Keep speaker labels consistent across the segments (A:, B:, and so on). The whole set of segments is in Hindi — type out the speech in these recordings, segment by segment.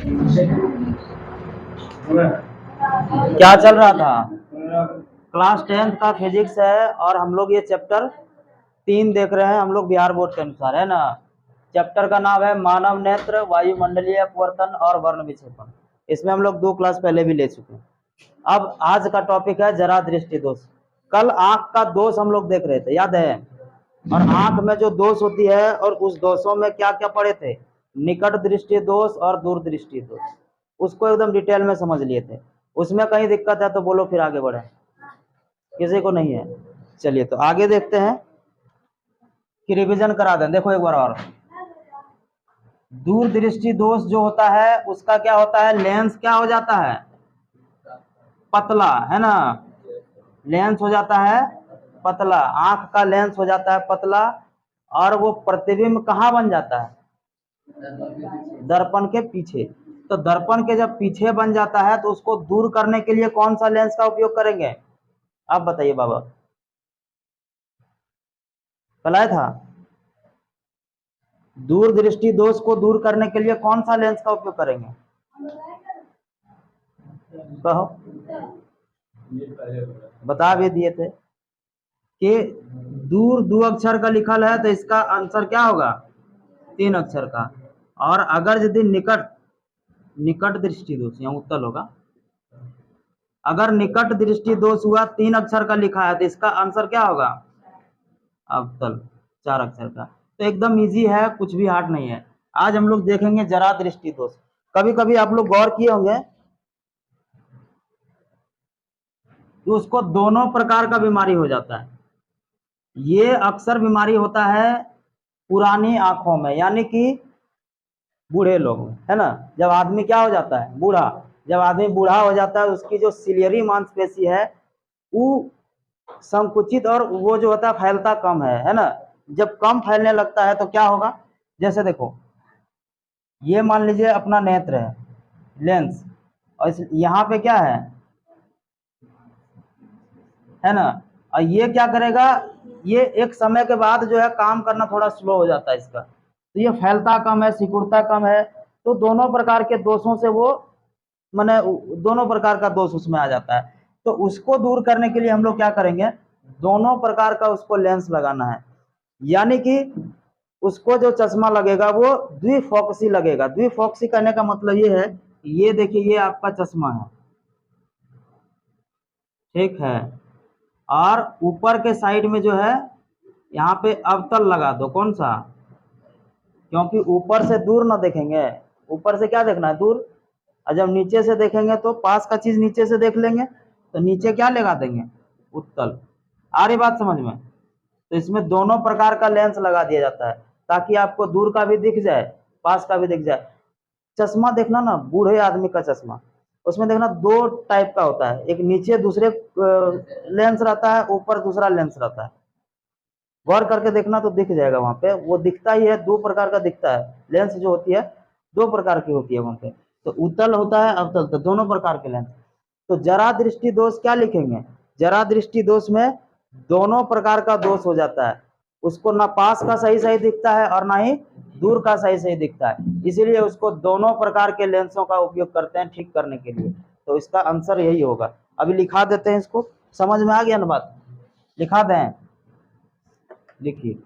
A: क्या चल रहा था? क्लास 10th का फिजिक्स है और हम लोग ये चैप्टर 3 देख रहे हैं हम लोग बिहार बोर्ड के अनुसार, है ना। चैप्टर का नाम है मानव नेत्र, वायुमंडलीय अपवर्तन और वर्ण विक्षेपण। इसमें हम लोग 2 क्लास पहले भी ले चुके हैं। अब आज का टॉपिक है जरा दृष्टि दोष। कल आंख का दोष हम लोग देख रहे थे, याद है। और आंख में जो दोष होती है और उस दोषों में क्या क्या पढ़े थे, निकट दृष्टि दोष और दूर दृष्टि दोष, उसको एकदम डिटेल में समझ लिए थे। उसमें कहीं दिक्कत है तो बोलो, फिर आगे बढ़े। किसी को नहीं है? चलिए तो आगे देखते हैं कि रिवीजन करा दें। देखो एक बार और, दूर दृष्टि दोष जो होता है उसका क्या होता है, लेंस क्या हो जाता है, पतला, है ना। लेंस हो जाता है पतला, आंख का लेंस हो जाता है पतला, और वो प्रतिबिंब कहाँ बन जाता है, दर्पण के पीछे। तो दर्पण के जब पीछे बन जाता है तो उसको दूर करने के लिए कौन सा लेंस का उपयोग करेंगे, आप बताइए बाबा। पलाया था, दूर दृष्टि दोष को दूर करने के लिए कौन सा लेंस का उपयोग करेंगे, कहो। बता भी दिए थे कि दूर 2 अक्षर का लिखल है तो इसका आंसर क्या होगा, 3 अक्षर का। और अगर यदि निकट, निकट दृष्टि दोष यहाँ उत्तल होगा। अगर निकट दृष्टि दोष हुआ 3 अक्षर का लिखा है तो इसका आंसर क्या होगा, अवतल, 4 अक्षर का। तो एकदम इजी है, कुछ भी हार्ड नहीं है। आज हम लोग देखेंगे जरा दृष्टि दोष। कभी कभी आप लोग गौर किए होंगे कि उसको दोनों प्रकार का बीमारी हो जाता है। ये अक्सर बीमारी होता है पुरानी आंखों में, यानी कि बूढ़े लोग में, है ना। जब आदमी क्या हो जाता है, बूढ़ा, जब आदमी बूढ़ा हो जाता है उसकी जो सिलियरी मांसपेशी है वो संकुचित और वो जो होता है फैलता कम है ना। जब कम फैलने लगता है तो क्या होगा, जैसे देखो ये मान लीजिए अपना नेत्र है, लेंस, और यहाँ पे क्या है ना। और ये क्या करेगा, ये एक समय के बाद जो है काम करना थोड़ा स्लो हो जाता है इसका, तो ये फैलता कम है, सिकुड़ता कम है। तो दोनों प्रकार के दोषों से वो माने दोनों प्रकार का दोष उसमें आ जाता है। तो उसको दूर करने के लिए हम लोग क्या करेंगे, दोनों प्रकार का उसको लेंस लगाना है। यानी कि उसको जो चश्मा लगेगा वो द्विफोकसी लगेगा। द्विफोकसी करने का मतलब ये है, ये देखिए ये आपका चश्मा है, ठीक है। और ऊपर के साइड में जो है यहाँ पे अवतल लगा दो, कौन सा, क्योंकि ऊपर से दूर ना देखेंगे, ऊपर से क्या देखना है, दूर। और जब नीचे से देखेंगे तो पास का चीज नीचे से देख लेंगे, तो नीचे क्या लगा देंगे, उत्तल। आ रही बात समझ में। तो इसमें दोनों प्रकार का लेंस लगा दिया जाता है ताकि आपको दूर का भी दिख जाए, पास का भी दिख जाए। चश्मा देखना ना, बूढ़े आदमी का चश्मा, उसमें देखना 2 टाइप का होता है, एक नीचे दूसरे लेंस रहता है, ऊपर दूसरा लेंस रहता है। गौर करके देखना तो दिख जाएगा, वहां पे वो दिखता ही है, 2 प्रकार का दिखता है। लेंस जो होती है 2 प्रकार की होती है वहां पे, तो उत्तल होता है अवतल, तो दोनों प्रकार के लेंस। तो जरा दृष्टि दोष क्या लिखेंगे, जरा दृष्टि दोष में दोनों प्रकार का दोष हो जाता है। उसको ना पास का सही सही दिखता है और ना ही दूर का सही सही दिखता है, इसीलिए उसको दोनों प्रकार के लेंसों का उपयोग करते हैं ठीक करने के लिए। तो इसका आंसर यही होगा। अभी लिखा देते हैं इसको, समझ में आ गया ना बात, लिखा दें, लिखिए।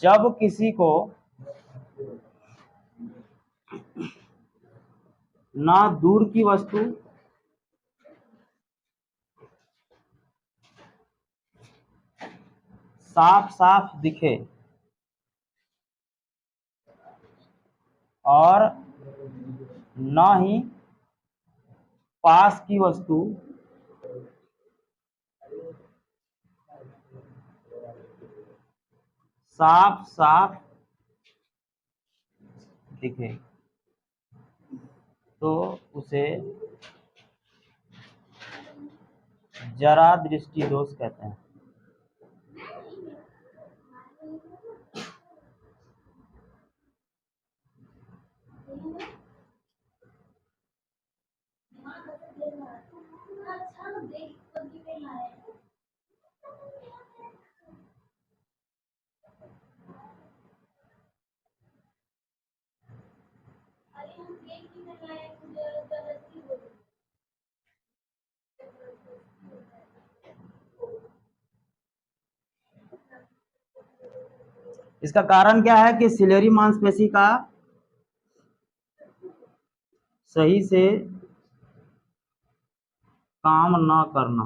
A: जब किसी को ना दूर की वस्तु साफ साफ दिखे और ना ही पास की वस्तु साफ साफ दिखे, तो उसे जरा दृष्टि दोष कहते हैं। इसका कारण क्या है कि सिलेरी मांसपेशी का सही से काम न करना।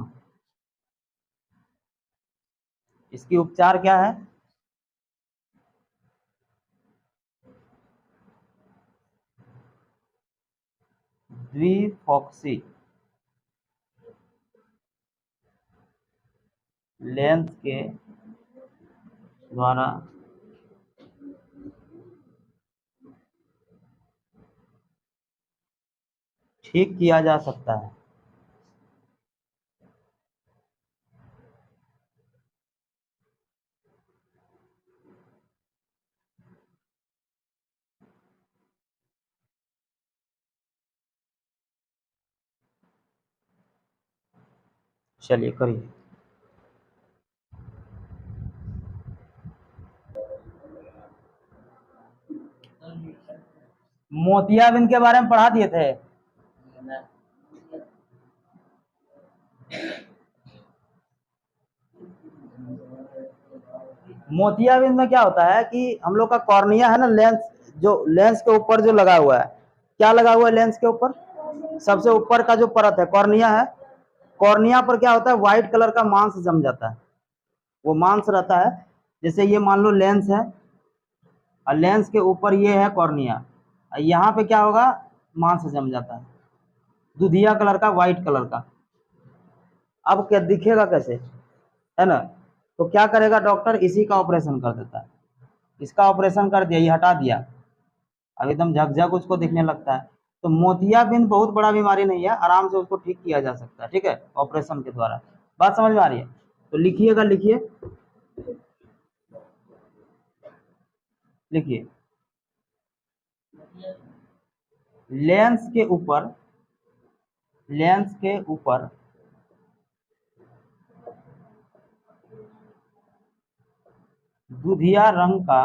A: इसकी उपचार क्या है? द्विफॉक्सी लेंस के द्वारा ठीक किया जा सकता है। चलिए करिए। मोतियाबिंद के बारे में पढ़ा दिए थे। मोतियाबिंद में क्या होता है कि हम लोग का कॉर्निया है ना, लेंस, जो लेंस के ऊपर जो लगा हुआ है, क्या लगा हुआ है लेंस के ऊपर? सबसे ऊपर का जो परत है कॉर्निया है। कॉर्निया पर क्या होता है, व्हाइट कलर का मांस जम जाता है। वो मांस रहता है, जैसे ये मान लो लेंस है और लेंस के ऊपर ये है कॉर्निया, यहाँ पे क्या होगा, मांस जम जाता है, दुधिया कलर का, व्हाइट कलर का। अब क्या दिखेगा कैसे, है ना? तो क्या करेगा डॉक्टर, इसी का ऑपरेशन कर देता है। इसका ऑपरेशन कर दिया, ये हटा दिया, अब एकदम झकझक उसको दिखने लगता है। तो मोतियाबिंद बहुत बड़ा बीमारी नहीं है, आराम से उसको ठीक किया जा सकता है, ठीक है, ऑपरेशन के द्वारा। बात समझ में आ रही है? तो लिखिएगा, लिखिए लिखिए। लेंस के ऊपर, लेंस के ऊपर दुधिया रंग का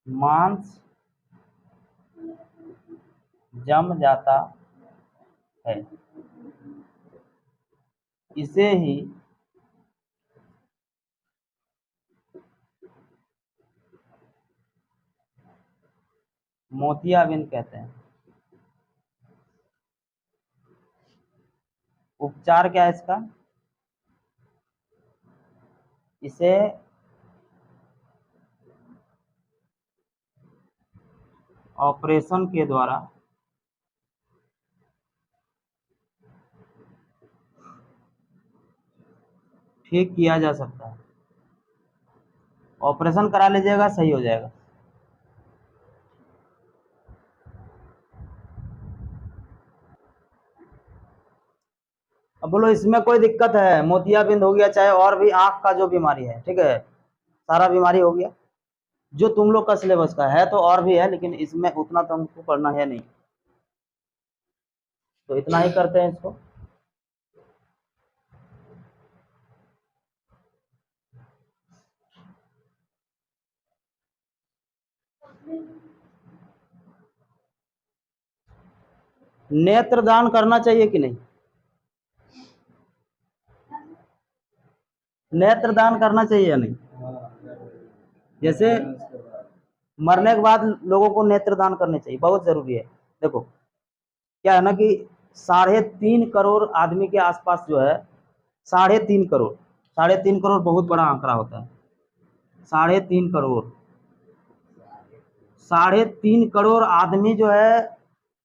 A: मांस जम जाता है, इसे ही मोतियाबिंद कहते हैं। उपचार क्या है इसका? इसे ऑपरेशन के द्वारा ठीक किया जा सकता है। ऑपरेशन करा लीजिएगा, सही हो जाएगा। अब बोलो इसमें कोई दिक्कत है? मोतियाबिंद हो गया, चाहे और भी आंख का जो बीमारी है, ठीक है, सारा बीमारी हो गया जो तुम लोग का सिलेबस का है। तो और भी है, लेकिन इसमें उतना तो हमको पढ़ना है नहीं, तो इतना ही करते हैं इसको। नेत्रदान करना चाहिए कि नहीं? नेत्रदान करना चाहिए या नहीं? जैसे मरने के बाद लोगों को नेत्रदान करने चाहिए, बहुत जरूरी है। देखो क्या है ना कि 3.5 करोड़ आदमी के आसपास जो है, 3.5 करोड़, 3.5 करोड़ बहुत बड़ा आंकड़ा होता है। 3.5 करोड़, 3.5 करोड़ आदमी जो है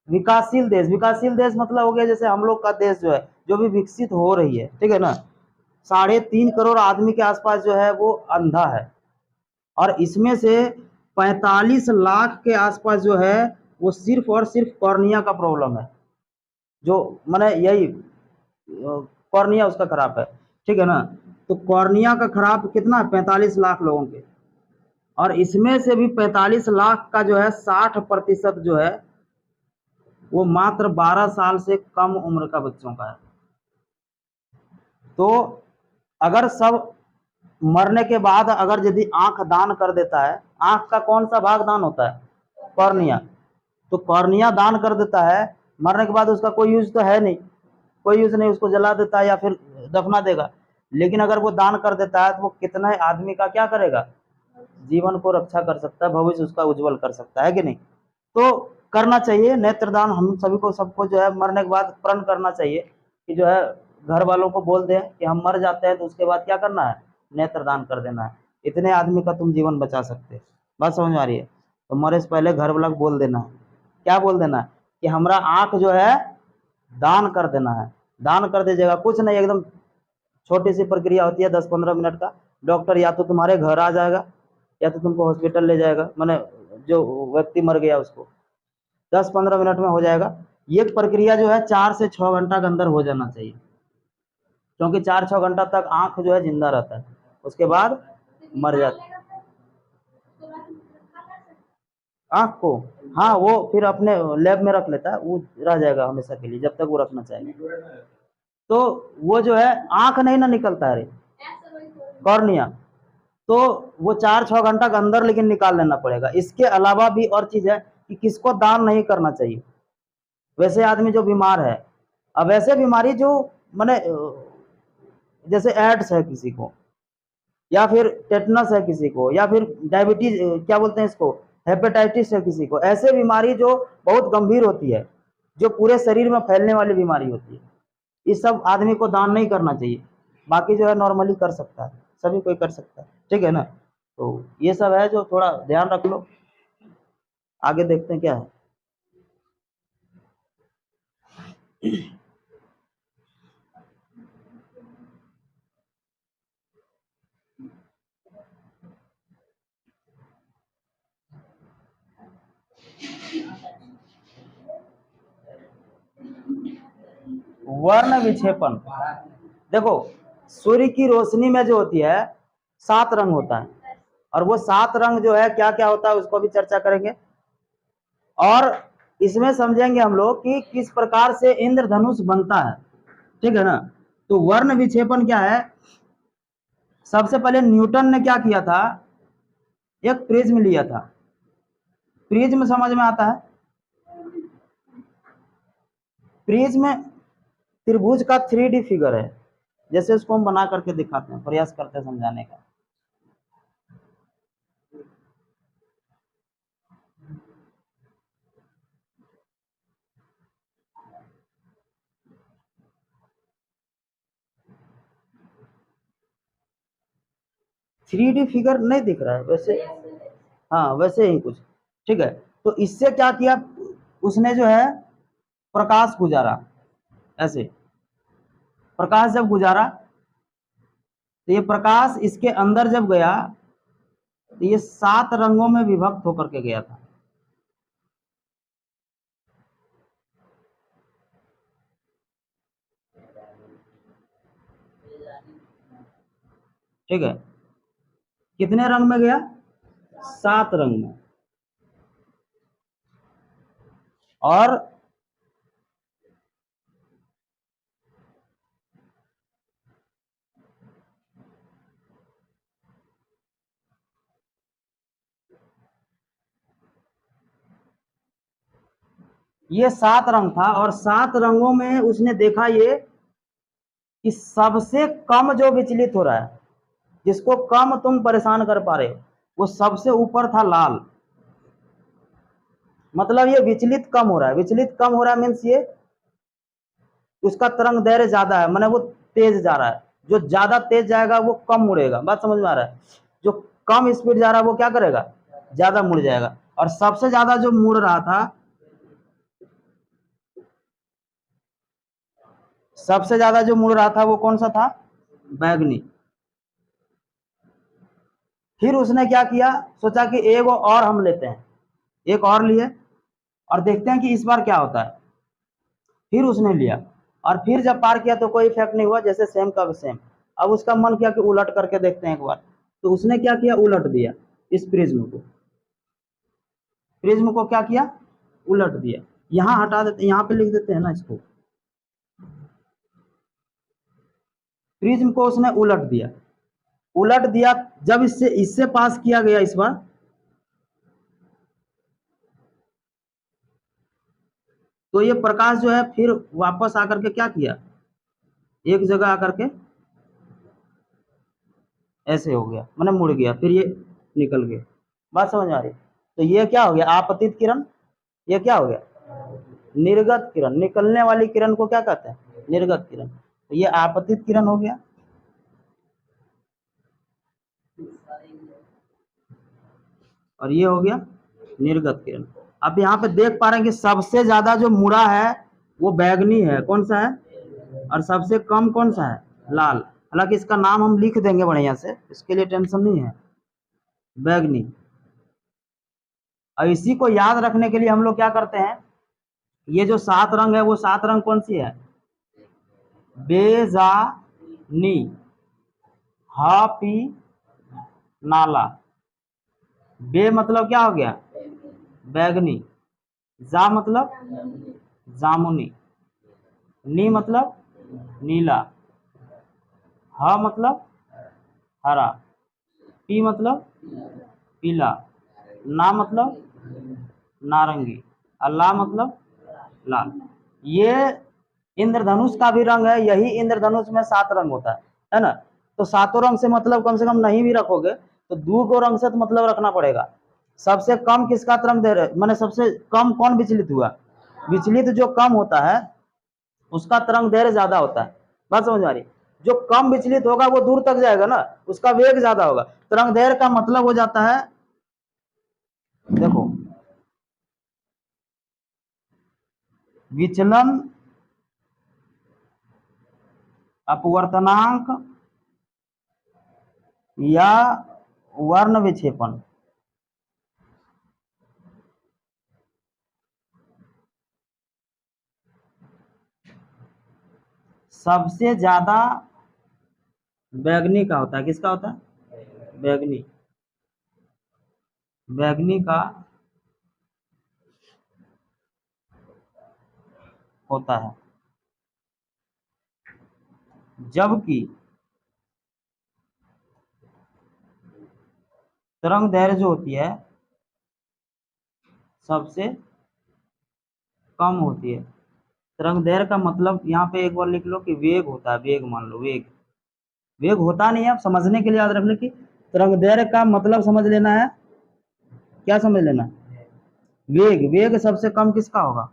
A: विकासशील देश, विकासशील देश मतलब हो गया जैसे हम लोग का देश जो है, जो भी विकसित हो रही है, ठीक है ना। 3.5 करोड़ आदमी के आसपास जो है वो अंधा है, और इसमें से 45 लाख के आसपास जो है वो सिर्फ और सिर्फ कॉर्निया का प्रॉब्लम है, जो मैंने यही कॉर्निया उसका खराब है, ठीक है ना। तो कॉर्निया का खराब कितना है, 45 लाख लोगों के, और इसमें से भी 45 लाख का जो है 60% जो है वो मात्र 12 साल से कम उम्र का बच्चों का है। तो अगर सब मरने के बाद अगर यदि आंख दान कर देता है, आंख का कौन सा भाग दान होता है? कॉर्निया। तो कॉर्निया दान कर देता है, मरने के बाद उसका कोई यूज तो है नहीं, कोई यूज नहीं, उसको जला देता है या फिर दफना देगा। लेकिन अगर वो दान कर देता है तो वो कितना आदमी का क्या करेगा? जीवन को रक्षा कर सकता है, भविष्य उसका उज्जवल कर सकता है कि नहीं? तो करना चाहिए नेत्रदान। हम सभी को, सबको जो है मरने के बाद प्रण करना चाहिए कि जो है घर वालों को बोल दें कि हम मर जाते हैं तो उसके बाद क्या करना है? नेत्रदान कर देना है। इतने आदमी का तुम जीवन बचा सकते हैं। बात समझ में आ रही है? तो मरे से पहले घर वाला को बोल देना है। क्या बोल देना है? कि हमारा आंख जो है दान कर देना है। दान कर दीजिएगा, कुछ नहीं, एकदम छोटी सी प्रक्रिया होती है, 10-15 मिनट का। डॉक्टर या तो तुम्हारे घर आ जाएगा या तो तुमको हॉस्पिटल ले जाएगा, मैंने जो व्यक्ति मर गया उसको 10-15 मिनट में हो जाएगा। ये प्रक्रिया जो है 4 से 6 घंटा के अंदर हो जाना चाहिए, क्योंकि 4-6 घंटा तक आंख जो है जिंदा रहता है, उसके बाद मर जाता है आंख को। हाँ, वो फिर अपने लैब में रख लेता है, वो रह जाएगा हमेशा के लिए, जब तक वो रखना चाहेगा। तो वो जो है आंख नहीं ना निकलता है, कॉर्निया, तो वो 4-6 घंटा के अंदर लेकिन निकाल लेना पड़ेगा। इसके अलावा भी और चीज है कि किसको दान नहीं करना चाहिए? वैसे आदमी जो बीमार है। अब ऐसे बीमारी जो माने जैसे एड्स है किसी को, या फिर टेटनस है किसी को, या फिर डायबिटीज, क्या बोलते हैं इसको, हेपेटाइटिस है किसी को, ऐसे बीमारी जो बहुत गंभीर होती है, जो पूरे शरीर में फैलने वाली बीमारी होती है, इस सब आदमी को दान नहीं करना चाहिए। बाकी जो है नॉर्मली कर सकता है, सभी कोई कर सकता है, ठीक है ना? तो ये सब है जो थोड़ा ध्यान रख लो। आगे देखते हैं क्या है। वर्ण विक्षेपण। देखो, सूर्य की रोशनी में जो होती है 7 रंग होता है, और वो 7 रंग जो है क्या क्या होता है उसको भी चर्चा करेंगे। और इसमें समझेंगे हम लोग कि किस प्रकार से इंद्रधनुष बनता है, ठीक है ना? तो वर्ण विक्षेपण क्या है? सबसे पहले न्यूटन ने क्या किया था? एक प्रिज्म लिया था। प्रिज्म समझ में आता है? प्रिज्म त्रिभुज का 3D फिगर है। जैसे उसको हम बना करके दिखाते हैं, प्रयास करते हैं समझाने का। थ्री डी फिगर नहीं दिख रहा है वैसे? हाँ, वैसे ही कुछ, ठीक है। तो इससे क्या किया उसने, जो है प्रकाश गुजारा। ऐसे प्रकाश जब गुजारा तो ये प्रकाश इसके अंदर जब गया तो ये 7 रंगों में विभक्त होकर के गया था। ठीक है, कितने रंग में गया? 7 रंग में। और ये 7 रंग था, और 7 रंगों में उसने देखा ये कि सबसे कम जो विचलित हो रहा है, जिसको कम तुम परेशान कर पा रहे हो, वो सबसे ऊपर था लाल। मतलब ये विचलित कम हो रहा है। विचलित कम हो रहा है मीन्स ये उसका तरंग दैर्घ्य ज्यादा है, माने वो तेज जा रहा है। जो ज्यादा तेज जाएगा वो कम मुड़ेगा। बात समझ में आ रहा है? जो कम स्पीड जा रहा है वो क्या करेगा? ज्यादा मुड़ जाएगा। और सबसे ज्यादा जो मुड़ रहा था, सबसे ज्यादा जो मुड़ रहा था वो कौन सा था? बैगनी। फिर उसने क्या किया, सोचा कि एक और हम लेते हैं, एक और लिए और देखते हैं कि इस बार क्या होता है। फिर उसने लिया, और फिर जब पार किया तो कोई इफेक्ट नहीं हुआ, जैसे सेम का सेम। अब उसका मन किया कि उलट करके देखते हैं एक बार। तो उसने क्या किया, उलट दिया इस प्रिज्म को। प्रिज्म को क्या किया? उलट दिया। यहाँ हटा देते, यहाँ पे लिख देते हैं ना इसको। प्रिज्म को उसने उलट दिया। उलट दिया, जब इससे इससे पास किया गया इस बार, तो ये प्रकाश जो है फिर वापस आकर के क्या किया, एक जगह आकर के ऐसे हो गया, मैंने मुड़ गया, फिर ये निकल गया। बात समझ आ रही? तो ये क्या हो गया, आपतित किरण। ये क्या हो गया, निर्गत किरण। निकलने वाली किरण को क्या कहते हैं, निर्गत किरण। तो ये आपतित किरण हो गया। और ये हो गया निर्गत किरण। अब यहाँ पे देख पा रहे हैं कि सबसे ज्यादा जो मुड़ा है वो बैगनी है, कौन सा है, और सबसे कम कौन सा है, लाल। हालांकि इसका नाम हम लिख देंगे बढ़िया से, इसके लिए टेंशन नहीं है, बैगनी। और इसी को याद रखने के लिए हम लोग क्या करते हैं, ये जो 7 रंग है वो 7 रंग कौन सी है, बेजानी, हापी, नाला। बे मतलब क्या हो गया, बैगनी। जा मतलब जामुनी। नी मतलब नीला। ह मतलब हरा। पी मतलब पीला। ना मतलब नारंगी। और ला मतलब लाल। ये इंद्रधनुष का भी रंग है, यही इंद्रधनुष में 7 रंग होता है ना। तो सातों रंग से मतलब कम से कम नहीं भी रखोगे तो 2 गो रंग से तो मतलब रखना पड़ेगा। सबसे कम किसका तरंग दे रहे, मैंने सबसे कम कौन विचलित हुआ, विचलित जो कम होता है उसका तरंग दैर्घ्य ज्यादा होता है। बात समझ आ रही? जो कम विचलित होगा वो दूर तक जाएगा ना, उसका वेग ज्यादा होगा। तरंग दैर्घ्य का मतलब हो जाता है, देखो, विचलन अपवर्तनांक या वर्ण विक्षेपण। सबसे ज्यादा बैगनी का होता है, किसका होता है, बैगनी। बैगनी का होता है। जबकि तरंग दैर्घ्य जो होती है सबसे कम होती है। तरंग दैर्घ्य का मतलब यहाँ पे एक बार लिख लो कि वेग होता है, वेग मान लो, वेग। वेग होता नहीं है, आप समझने के लिए याद रख लो कि तरंग दैर्घ्य का मतलब समझ लेना है, क्या समझ लेना, वेग। वेग सबसे कम किसका होगा,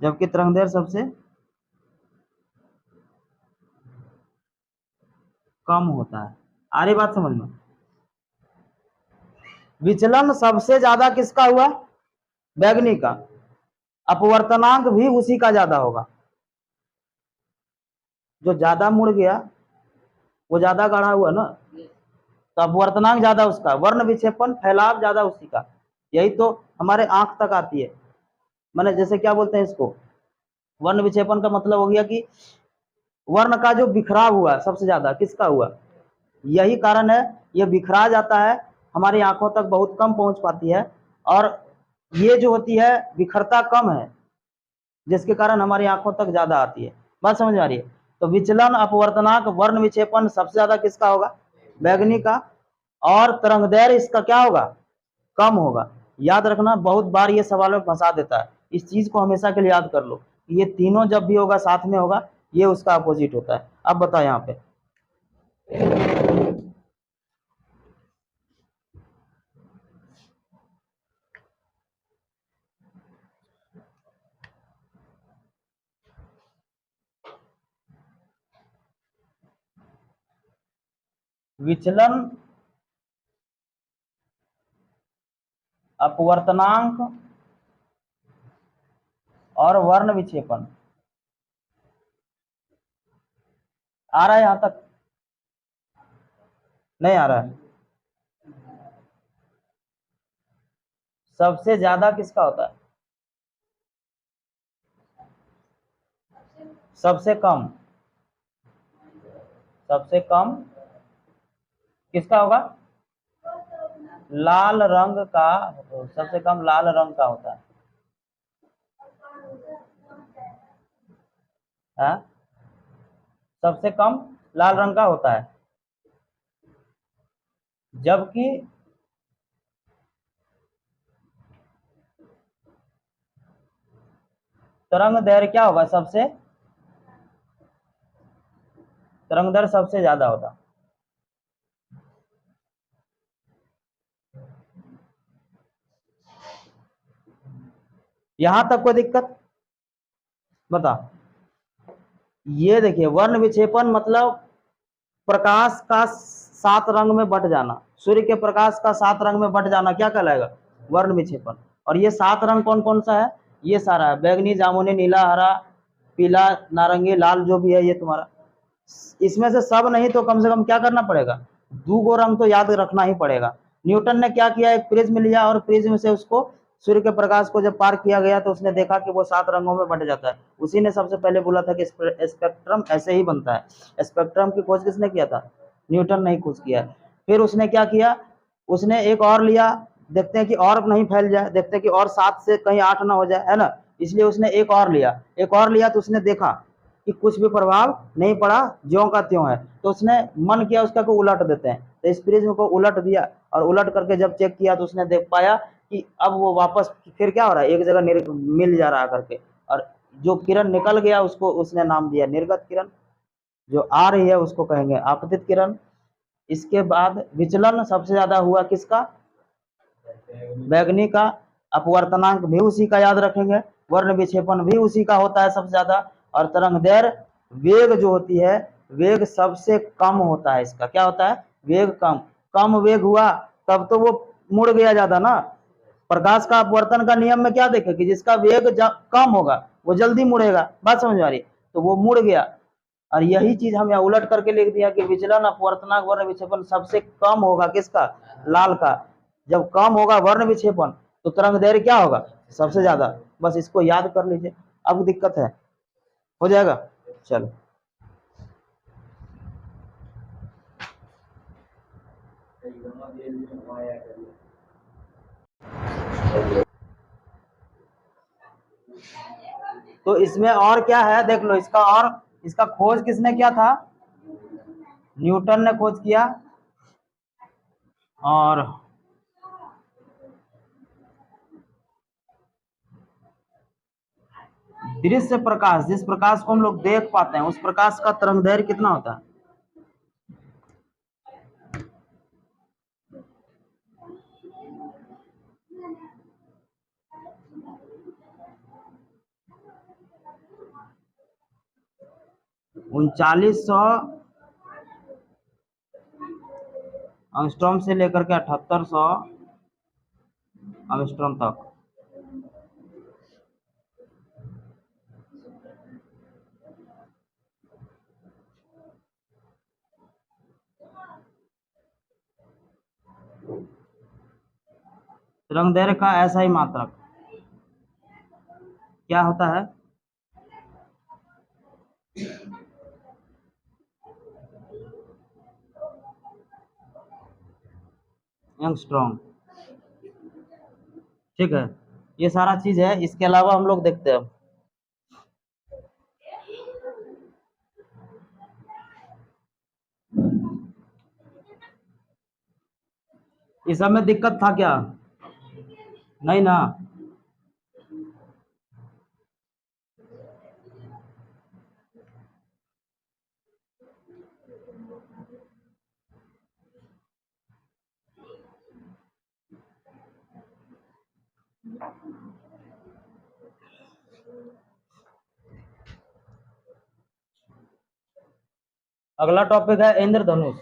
A: जबकि तरंग दैर्घ्य सबसे कम होता है। आ रही बात समझ में? विचलन सबसे ज्यादा किसका हुआ, बैगनी का। अपवर्तनांक भी उसी का ज्यादा होगा। जो ज्यादा मुड़ गया वो ज्यादा गाढ़ा हुआ ना, तो अपवर्तनांक ज्यादा उसका, वर्ण विक्षेपण फैलाव ज्यादा उसी का। यही तो हमारे आंख तक आती है। मैंने जैसे क्या बोलते हैं इसको, वर्ण विक्षेपण का मतलब हो गया कि वर्ण का जो बिखराव हुआ सबसे ज्यादा किसका हुआ। यही कारण है ये बिखरा जाता है, हमारी आंखों तक बहुत कम पहुंच पाती है। और ये जो होती है बिखरता कम है, जिसके कारण हमारी आंखों तक ज्यादा आती है। बात समझ आ रही है? तो विचलन अपवर्तनांक वर्ण विक्षेपण सबसे ज्यादा किसका होगा, बैगनी का। और तरंग दैर्घ्य इसका क्या होगा, कम होगा। याद रखना, बहुत बार ये सवाल में फंसा देता है, इस चीज को हमेशा के लिए याद कर लो, ये तीनों जब भी होगा साथ में होगा, ये उसका अपोजिट होता है। अब बताओ यहाँ पे, विचलन अपवर्तनांक और वर्ण विक्षेपण। आ रहा है यहां तक, नहीं आ रहा है? सबसे ज्यादा किसका होता है, सबसे कम, सबसे कम किसका होगा, लाल रंग का। सबसे कम लाल रंग का होता है। सबसे कम लाल रंग का होता है। जबकि तरंग दैर्घ्य क्या होगा, तरंग दैर्घ्य सबसे ज्यादा होता। यहां तक कोई दिक्कत बता। ये देखिए वर्ण विक्षेपण मतलब प्रकाश का 7 रंग में बट जाना, सूर्य के प्रकाश का 7 रंग में बट जाना क्या कहलाएगा, वर्ण विक्षेपण। और ये 7 रंग कौन कौन सा है, ये सारा है, बैगनी, जामुनी, नीला, हरा, पीला, नारंगी, लाल, जो भी है ये तुम्हारा। इसमें से सब नहीं तो कम से कम क्या करना पड़ेगा, 2 रंग तो याद रखना ही पड़ेगा। न्यूटन ने क्या किया, एक प्रिज्म लिया और प्रिज्म से उसको सूर्य के प्रकाश को जब पार किया गया तो उसने देखा कि वो 7 रंगों में बट जाता है। उसी ने सबसे पहले बोला था कि स्पेक्ट्रम ऐसे ही बनता है। स्पेक्ट्रम की खोज किसने किया था, न्यूटन ने ही खोज किया। फिर उसने क्या किया, उसने एक और लिया, देखते हैं कि और नहीं फैल जाए, देखते हैं कि और 7 से कहीं 8 ना हो जाए, है ना, इसलिए उसने एक और लिया। एक और लिया तो उसने देखा कि कुछ भी प्रभाव नहीं पड़ा, ज्यों का त्यों है। तो उसने मन किया उसका को उलट देते हैं, तो इस प्रिज्म को उलट दिया और उलट करके जब चेक किया तो उसने देख पाया कि अब वो वापस फिर क्या हो रहा है, एक जगह मिल जा रहा करके। और जो किरण निकल गया उसको उसने नाम दिया निर्गत किरण, जो आ रही है उसको कहेंगे आपतित किरण। इसके बाद विचलन सबसे ज्यादा हुआ किसका, बैगनी का। अपवर्तनांक भी उसी का याद रखेंगे, वर्ण विक्षेपण भी उसी का होता है सबसे ज्यादा। और तरंग दैर्घ्य वेग जो होती है, वेग सबसे कम होता है इसका, क्या होता है, वेग कम। कम वेग हुआ तब तो वो मुड़ गया ज्यादा ना। प्रकाश का अपवर्तन का नियम में क्या देखे कि जिसका वेग कम होगा वो जल्दी मुड़ेगा, बात समझ आ रही, तो वो मुड़ गया। और यही चीज हम यहाँ उलट करके लिख दिया कि विचलन अपवर्तनांक वर्ण विक्षेपण सबसे कम होगा किसका, लाल का। जब कम होगा वर्ण विक्षेपण तो तरंग दैर्घ्य क्या होगा, सबसे ज्यादा। बस इसको याद कर लीजिए। अब दिक्कत है, हो जाएगा, चलो। तो इसमें और क्या है देख लो, इसका और इसका खोज किसने किया था, न्यूटन ने खोज किया। और दृश्य प्रकाश, जिस प्रकाश को हम लोग देख पाते हैं उस प्रकाश का तरंग दैर्घ्य कितना होता है, 3900 एंगस्ट्रॉम से लेकर के 7800 एंगस्ट्रॉम तक। तरंग दैर्घ्य का ऐसा ही मात्रक क्या होता है, एंगस्ट्रॉम। ठीक है, ये सारा चीज है। इसके अलावा हम लोग देखते हैं, इस सब में दिक्कत था क्या, नहीं ना। अगला टॉपिक है इंद्रधनुष।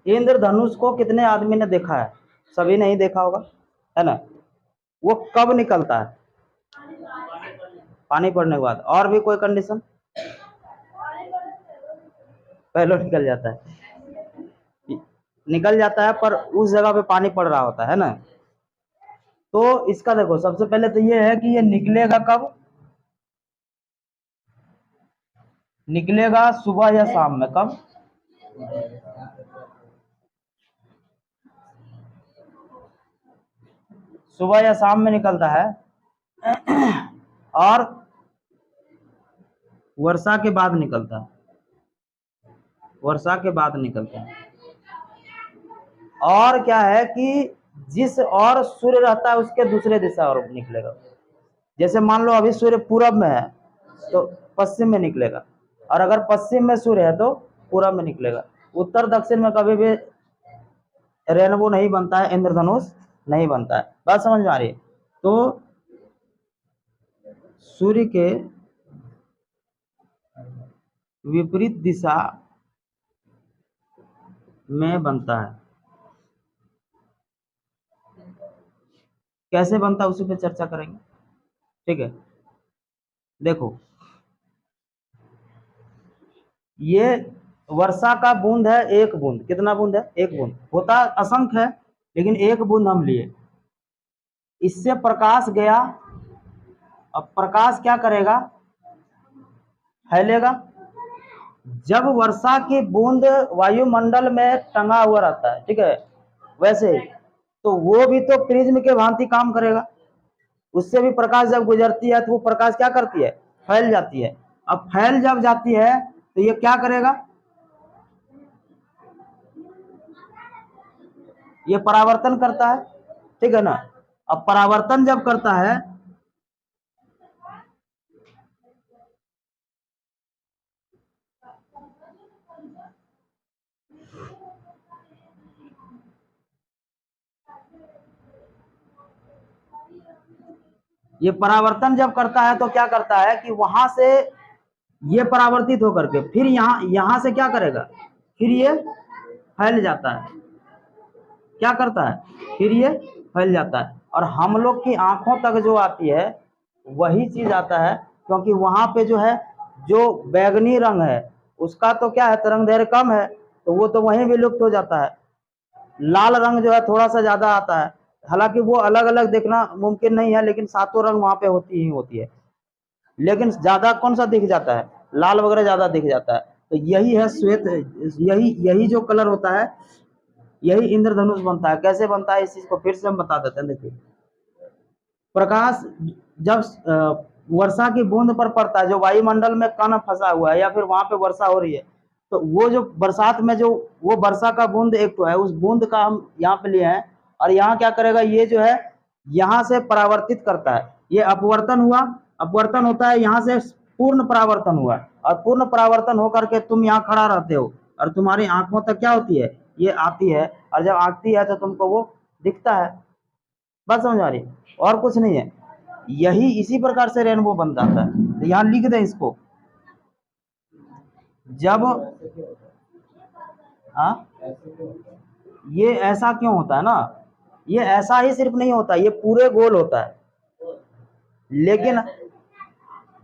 A: इंद्रधनुष को कितने आदमी ने देखा है, सभी नहीं देखा होगा, है ना। वो कब निकलता है, पानी पड़ने के बाद। और भी कोई कंडीशन, पहले निकल जाता है, निकल जाता है पर उस जगह पे पानी पड़ रहा होता है ना। तो इसका देखो सबसे पहले तो ये है कि ये निकलेगा कब, निकलेगा सुबह या शाम में, कब, सुबह या शाम में निकलता है। और वर्षा के बाद निकलता है। वर्षा के बाद निकलते हैं। और क्या है कि जिस और सूर्य रहता है उसके दूसरे दिशा और निकलेगा। जैसे मान लो अभी सूर्य पूरब में है तो पश्चिम में निकलेगा, और अगर पश्चिम में सूर्य है तो पूरब में निकलेगा। उत्तर दक्षिण में कभी भी रेनबो नहीं बनता है, इंद्रधनुष नहीं बनता है। बात समझ में आ रही है? तो सूर्य के विपरीत दिशा में बनता है। कैसे बनता है उसी पे चर्चा करेंगे, ठीक है। देखो ये वर्षा का बूंद है, एक बूंद। कितना बूंद है? एक बूंद। होता असंख्य है लेकिन एक बूंद हम लिए। इससे प्रकाश गया, अब प्रकाश क्या करेगा? फैलेगा। जब वर्षा की बूंद वायुमंडल में टंगा हुआ रहता है, ठीक है, वैसे ही तो वो भी तो प्रिज्म के भांति काम करेगा। उससे भी प्रकाश जब गुजरती है तो वो प्रकाश क्या करती है? फैल जाती है। अब फैल जब जाती है तो ये क्या करेगा? ये परावर्तन करता है, ठीक है ना। अब परावर्तन जब करता है ये परावर्तन जब करता है तो क्या करता है कि वहां से ये परावर्तित होकर के फिर यहां से क्या करेगा? फिर ये फैल जाता है। क्या करता है? फिर ये फैल जाता है और हम लोग की आंखों तक जो आती है वही चीज आता है, क्योंकि वहां पे जो है जो बैगनी रंग है उसका तो क्या है, तरंग दैर्घ्य कम है, तो वो तो वहीं विलुप्त हो जाता है। लाल रंग जो है थोड़ा सा ज्यादा आता है, हालांकि वो अलग अलग देखना मुमकिन नहीं है, लेकिन सातों रंग वहां पे होती ही होती है। लेकिन ज्यादा कौन सा दिख जाता है? लाल वगैरह ज्यादा दिख जाता है। तो यही है श्वेत, यही यही जो कलर होता है यही इंद्रधनुष बनता है। कैसे बनता है इस चीज को फिर से हम बता देते हैं। देखिए प्रकाश जब वर्षा की बूंद पर पड़ता है, जो वायुमंडल में कण फंसा हुआ है या फिर वहां पे वर्षा हो रही है, तो वो जो बरसात में जो वो वर्षा का बूंद एक तो है, उस बूंद का हम यहाँ पे लिए हैं, और यहाँ क्या करेगा? ये जो है यहाँ से परावर्तित करता है। ये अपवर्तन हुआ, अपवर्तन होता है, यहाँ से पूर्ण परावर्तन हुआ, और पूर्ण परावर्तन होकर के तुम यहाँ खड़ा रहते हो और तुम्हारी आंखों तक क्या होती है? ये आती है, और जब आती है तो तुमको वो दिखता है। बात समझ आ रही है? और कुछ नहीं है। यही इसी प्रकार से रेनबो बन जाता है। तो यहाँ लिख दें इसको। जब हाँ ये ऐसा क्यों होता है ना, ये ऐसा ही सिर्फ नहीं होता, ये पूरे गोल होता है। लेकिन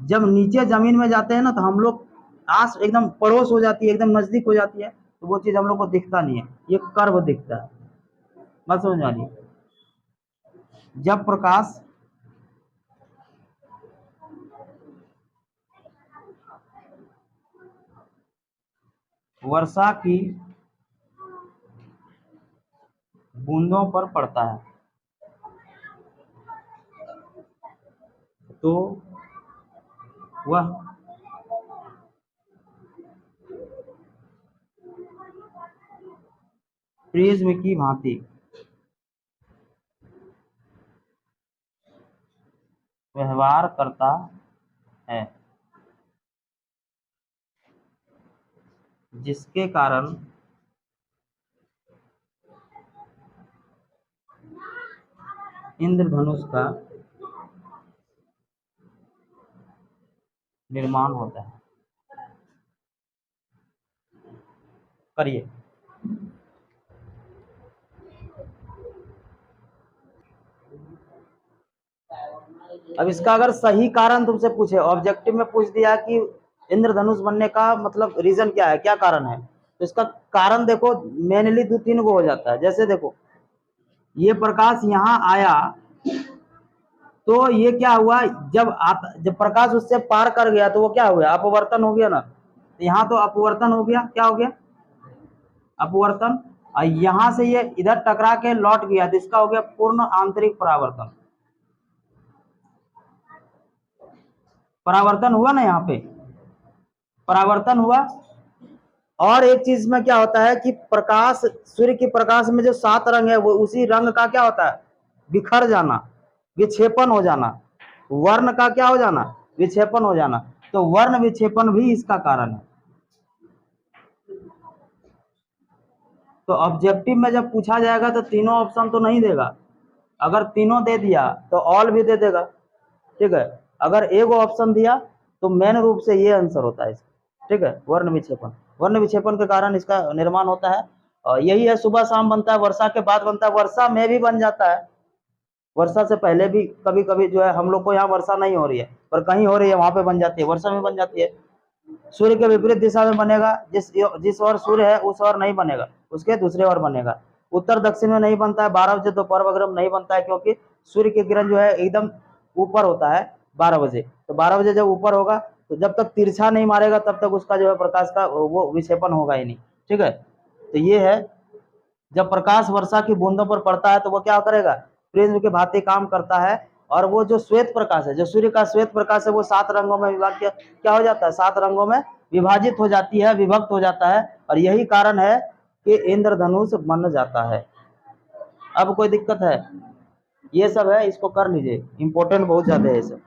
A: जब नीचे जमीन में जाते हैं ना तो हम लोग आस एकदम पड़ोस हो जाती है, एकदम नजदीक हो जाती है, तो वो चीज हम लोग को दिखता नहीं है, ये कर्व दिखता है। बात समझ आ रही है? जब प्रकाश वर्षा की बूंदों पर पड़ता है तो वह प्रिज्म की भांति व्यवहार करता है, जिसके कारण इंद्रधनुष का निर्माण होता है। करिए। अब इसका अगर सही कारण तुमसे पूछे, ऑब्जेक्टिव में पूछ दिया कि इंद्रधनुष बनने का मतलब रीजन क्या है, क्या कारण है, तो इसका कारण देखो मेनली दो तीन को हो जाता है। जैसे देखो ये प्रकाश यहाँ आया तो ये क्या हुआ? जब प्रकाश उससे पार कर गया तो वो क्या हो गया? अपवर्तन हो गया ना। तो यहाँ तो अपवर्तन हो गया, क्या हो गया? अपवर्तन। और यहां से ये इधर टकरा के लौट गया तो इसका हो गया पूर्ण आंतरिक परावर्तन। परावर्तन हुआ ना, यहाँ पे परावर्तन हुआ। और एक चीज में क्या होता है कि प्रकाश, सूर्य के प्रकाश में जो 7 रंग है वो उसी रंग का क्या होता है, बिखर जाना, विक्षेपण हो जाना, वर्ण का क्या हो जाना, विक्षेपण हो जाना। तो वर्ण विक्षेपण भी इसका कारण है। तो ऑब्जेक्टिव में जब पूछा जाएगा तो तीनों ऑप्शन तो नहीं देगा, अगर तीनों दे दिया तो ऑल भी दे देगा, ठीक है। अगर एक ऑप्शन दिया तो मेन रूप से ये आंसर होता है इसका, ठीक है। वर्ण विक्षेपण, वर्ण विक्षेपण के कारण इसका निर्माण होता है। और यही है, सुबह शाम बनता है, वर्षा के बाद बनता है, वर्षा में भी बन जाता है, वर्षा से पहले भी कभी कभी जो है, हम लोग को यहाँ वर्षा नहीं हो रही है पर कहीं हो रही है, वहां पे बन जाती है, वर्षा में बन जाती है। सूर्य के विपरीत दिशा में बनेगा, जिस ओर सूर्य है उस ओर नहीं बनेगा, उसके दूसरे ओर बनेगा। उत्तर दक्षिण में नहीं बनता है, 12 बजे दोपहर वगैरह में नहीं बनता है, क्योंकि सूर्य की किरण जो है एकदम ऊपर होता है 12 बजे। तो 12 बजे जब ऊपर होगा तो जब तक तिरछा नहीं मारेगा तब तक उसका जो है प्रकाश का वो विक्षेपण होगा ही नहीं, ठीक है। तो ये है, जब प्रकाश वर्षा की बूंदों पर पड़ता है तो वो क्या करेगा, प्रिज्म के भांति काम करता है। और वो जो श्वेत प्रकाश है, जो सूर्य का श्वेत प्रकाश है, वो 7 रंगों में विभाग क्या हो जाता है, 7 रंगों में विभाजित हो जाती है, विभक्त हो जाता है। और यही कारण है कि इंद्रधनुष बन जाता है। अब कोई दिक्कत है? ये सब है, इसको कर लीजिए, इंपॉर्टेंट बहुत ज्यादा है ये सब।